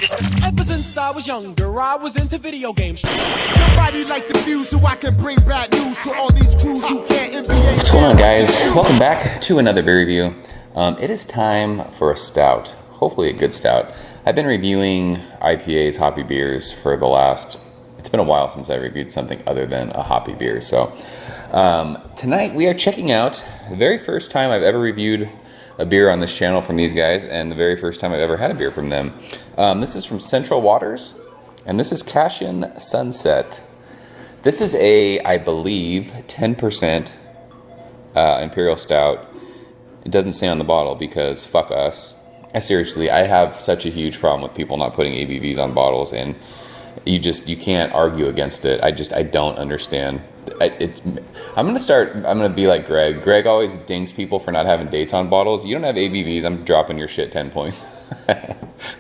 Ever since I was younger, I was into video games. Somebody like the Fuse so I can bring bad news to all these crews who can't NBA. What's going on, guys? Welcome back to another beer review. It is time for a stout, hopefully a good stout. I've been reviewing IPAs, hoppy beers for the last, it's been a while since I reviewed something other than a hoppy beer. So tonight we are checking out the very first time I've ever reviewed a beer on this channel from these guys, and the very first time I've ever had a beer from them. This is from Central Waters, and this is Cassian Sunset. This is a, I believe, 10% Imperial Stout. It doesn't say on the bottle because fuck us. Seriously, I have such a huge problem with people not putting ABVs on bottles, and you can't argue against it. I don't understand. I'm gonna be like Greg. Greg always dings people for not having dates on bottles. You don't have ABVs, I'm dropping your shit 10 points.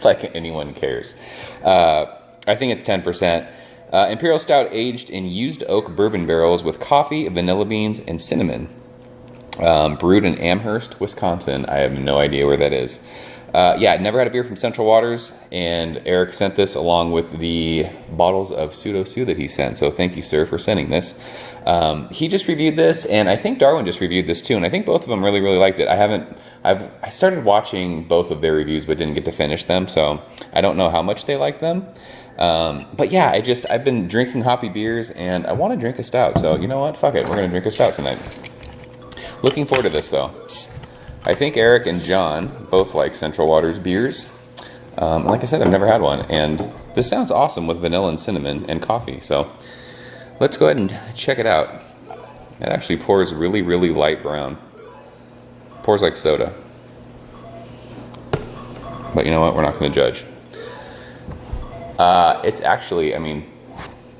Like anyone cares. I think it's 10%. Imperial Stout aged in used oak bourbon barrels with coffee, vanilla beans, and cinnamon. Brewed in Amherst, Wisconsin. I have no idea where that is. I'd never had a beer from Central Waters, and Erik sent this along with the bottles of Pseudo Sue that he sent. So thank you, sir, for sending this. He just reviewed this, and I think Darwin just reviewed this too, and I think both of them really, really liked it. I started watching both of their reviews, but didn't get to finish them, so I don't know how much they like them. But yeah, I've been drinking hoppy beers, and I want to drink a stout. So you know what? Fuck it, we're gonna drink a stout tonight. Looking forward to this though. I think Erik and John both like Central Waters beers. Like I said, I've never had one, and this sounds awesome with vanilla and cinnamon and coffee. So let's go ahead and check it out. It actually pours really, really light brown. Pours like soda. But you know what? We're not going to judge. It's actually,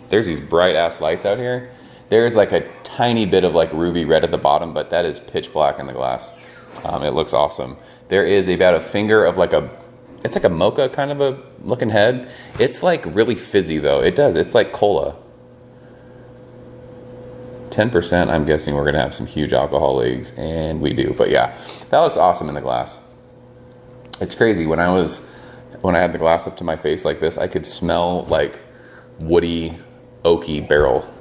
there's these bright ass lights out here. There's like a tiny bit of like ruby red at the bottom, but that is pitch black in the glass. It looks awesome. There is about a finger of it's like a mocha kind of a looking head. It's like really fizzy though. It's like cola. 10%, I'm guessing we're gonna have some huge alcohol legs, and we do. But yeah, that looks awesome in the glass. It's crazy, when I had the glass up to my face like this, I could smell like woody, oaky barrel.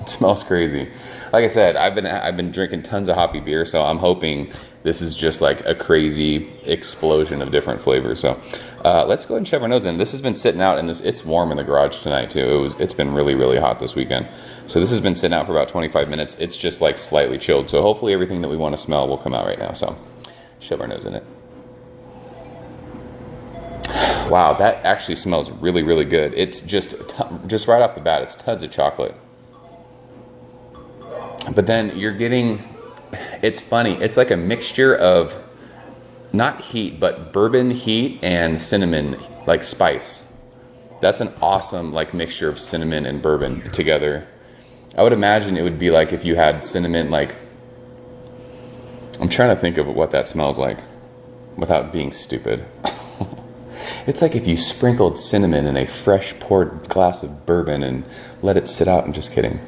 It smells crazy. Like I said, I've been drinking tons of hoppy beer, so I'm hoping this is just like a crazy explosion of different flavors. So let's go ahead and shove our nose in. This has been sitting out, and it's warm in the garage tonight too. It's been really, really hot this weekend. So this has been sitting out for about 25 minutes. It's just like slightly chilled. So hopefully everything that we want to smell will come out right now. So shove our nose in it. Wow, that actually smells really, really good. It's just right off the bat, it's tons of chocolate. But then you're getting, it's funny, it's like a mixture of not heat, but bourbon heat and cinnamon, like spice. That's an awesome like mixture of cinnamon and bourbon together. I would imagine it would be like if you had cinnamon, like, I'm trying to think of what that smells like without being stupid. It's like if you sprinkled cinnamon in a fresh poured glass of bourbon and let it sit out. I'm just kidding.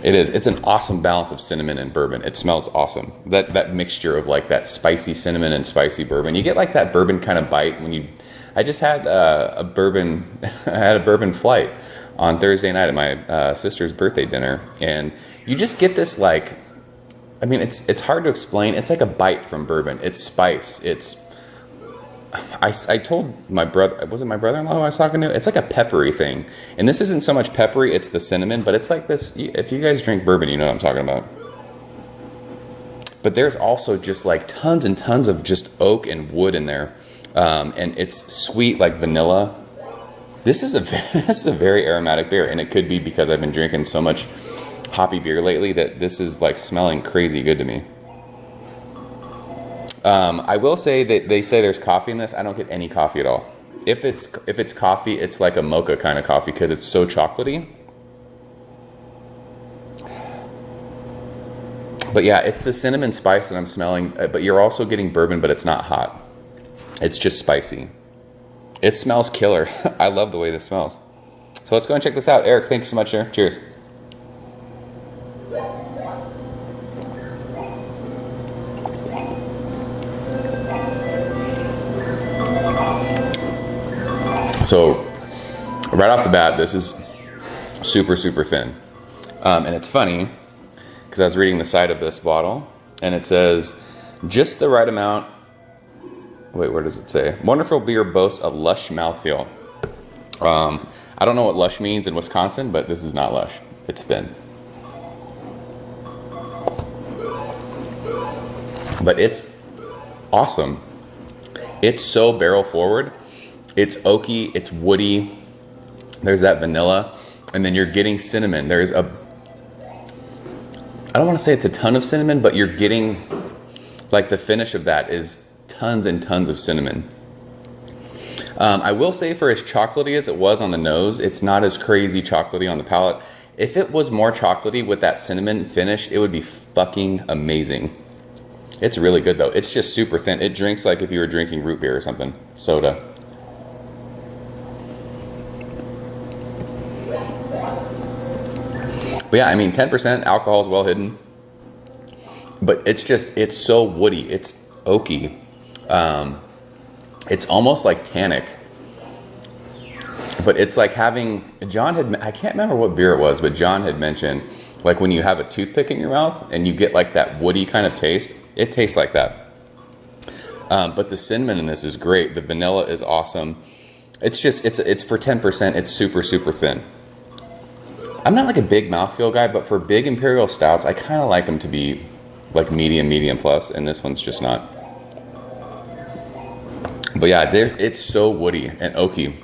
It's an awesome balance of cinnamon and bourbon. It smells awesome. That mixture of like that spicy cinnamon and spicy bourbon. You get like that bourbon kind of bite when I just had a bourbon flight on Thursday night at my sister's birthday dinner, and you just get this like, it's hard to explain. It's like a bite from bourbon. It's spice. I told my brother, was it my brother-in-law who I was talking to? It's like a peppery thing. And this isn't so much peppery, it's the cinnamon, but it's like this, if you guys drink bourbon, you know what I'm talking about. But there's also just like tons and tons of just oak and wood in there. And it's sweet like vanilla. This is a very aromatic beer, and it could be because I've been drinking so much hoppy beer lately that this is like smelling crazy good to me. I will say that they say there's coffee in this. I don't get any coffee at all. If it's coffee, it's like a mocha kind of coffee because it's so chocolatey. But yeah, it's the cinnamon spice that I'm smelling, but you're also getting bourbon, but it's not hot. It's just spicy. It smells killer. I love the way this smells. So let's go and check this out. Erik, thank you so much, sir. Cheers. So right off the bat, this is super, super thin. And it's funny because I was reading the side of this bottle and it says just the right amount. Wait, where does it say? Wonderful beer boasts a lush mouthfeel. I don't know what lush means in Wisconsin, but this is not lush. It's thin. But it's awesome. It's so barrel forward. It's oaky, it's woody. There's that vanilla, and then you're getting cinnamon. There's I don't want to say it's a ton of cinnamon, but you're getting, like, the finish of that is tons and tons of cinnamon. I will say, for as chocolatey as it was on the nose, it's not as crazy chocolatey on the palate. If it was more chocolatey with that cinnamon finish, it would be fucking amazing. It's really good though. It's just super thin. It drinks like if you were drinking root beer or something. Soda. But yeah, I mean, 10% alcohol is well hidden. But it's so woody. It's oaky. It's almost like tannic. But it's like having, I can't remember what beer it was, but John had mentioned, like when you have a toothpick in your mouth and you get like that woody kind of taste, it tastes like that. But the cinnamon in this is great. The vanilla is awesome. It's just, it's for 10%, it's super, super thin. I'm not like a big mouthfeel guy, but for big imperial stouts, I kind of like them to be like medium plus, and this one's just not. But yeah, it's so woody and oaky.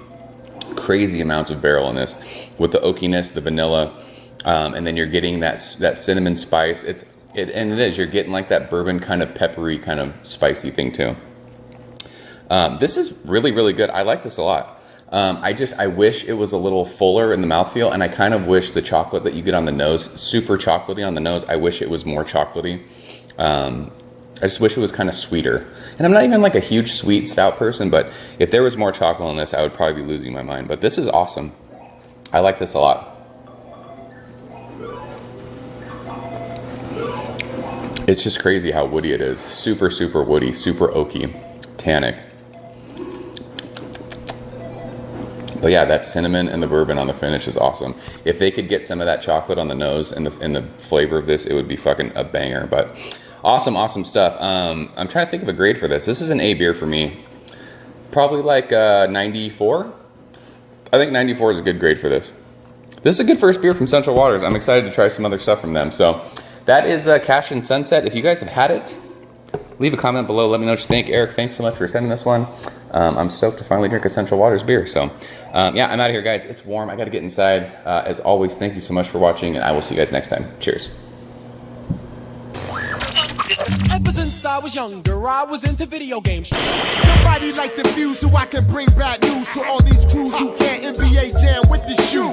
Crazy amounts of barrel in this with the oakiness, the vanilla, and then you're getting that cinnamon spice. You're getting like that bourbon kind of peppery kind of spicy thing too. This is really, really good. I like this a lot. I wish it was a little fuller in the mouthfeel, and I kind of wish the chocolate that you get on the nose, super chocolatey on the nose, I wish it was more chocolatey. I just wish it was kind of sweeter. And I'm not even like a huge sweet stout person, but if there was more chocolate in this, I would probably be losing my mind. But this is awesome. I like this a lot. It's just crazy how woody it is. Super, super woody, super oaky, tannic. But yeah, that cinnamon and the bourbon on the finish is awesome. If they could get some of that chocolate on the nose and the flavor of this, it would be fucking a banger. But awesome, awesome stuff. I'm trying to think of a grade for this. This is an A beer for me. Probably like 94. I think 94 is a good grade for this. This is a good first beer from Central Waters. I'm excited to try some other stuff from them. So that is Cassian Sunset. If you guys have had it, leave a comment below. Let me know what you think. Eric, thanks so much for sending this one. I'm stoked to finally drink a Central Waters beer. So yeah, I'm out of here, guys. It's warm. I got to get inside. As always, thank you so much for watching, and I will see you guys next time. Cheers. Ever since I was younger, I was into video games. Somebody like the fuse so I can bring bad news to all these crews who can't NBA jam with the shoe.